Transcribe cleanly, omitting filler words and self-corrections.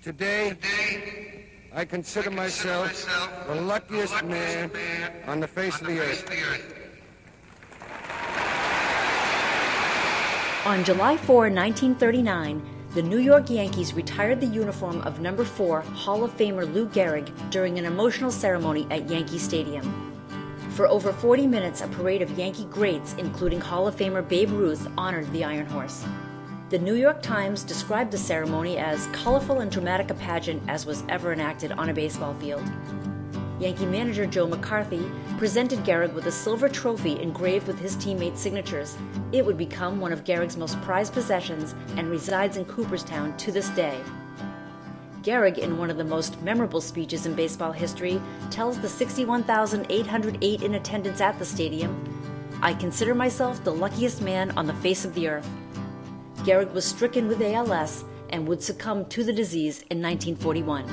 Today, I consider myself the luckiest man on the face of the earth. On July 4, 1939, the New York Yankees retired the uniform of number 4 Hall of Famer Lou Gehrig during an emotional ceremony at Yankee Stadium. For over 40 minutes, a parade of Yankee greats, including Hall of Famer Babe Ruth, honored the Iron Horse. The New York Times described the ceremony as colorful and dramatic a pageant as was ever enacted on a baseball field. Yankee manager Joe McCarthy presented Gehrig with a silver trophy engraved with his teammates' signatures. It would become one of Gehrig's most prized possessions and resides in Cooperstown to this day. Gehrig, in one of the most memorable speeches in baseball history, tells the 61,808 in attendance at the stadium, "I consider myself the luckiest man on the face of the earth." Gehrig was stricken with ALS and would succumb to the disease in 1941.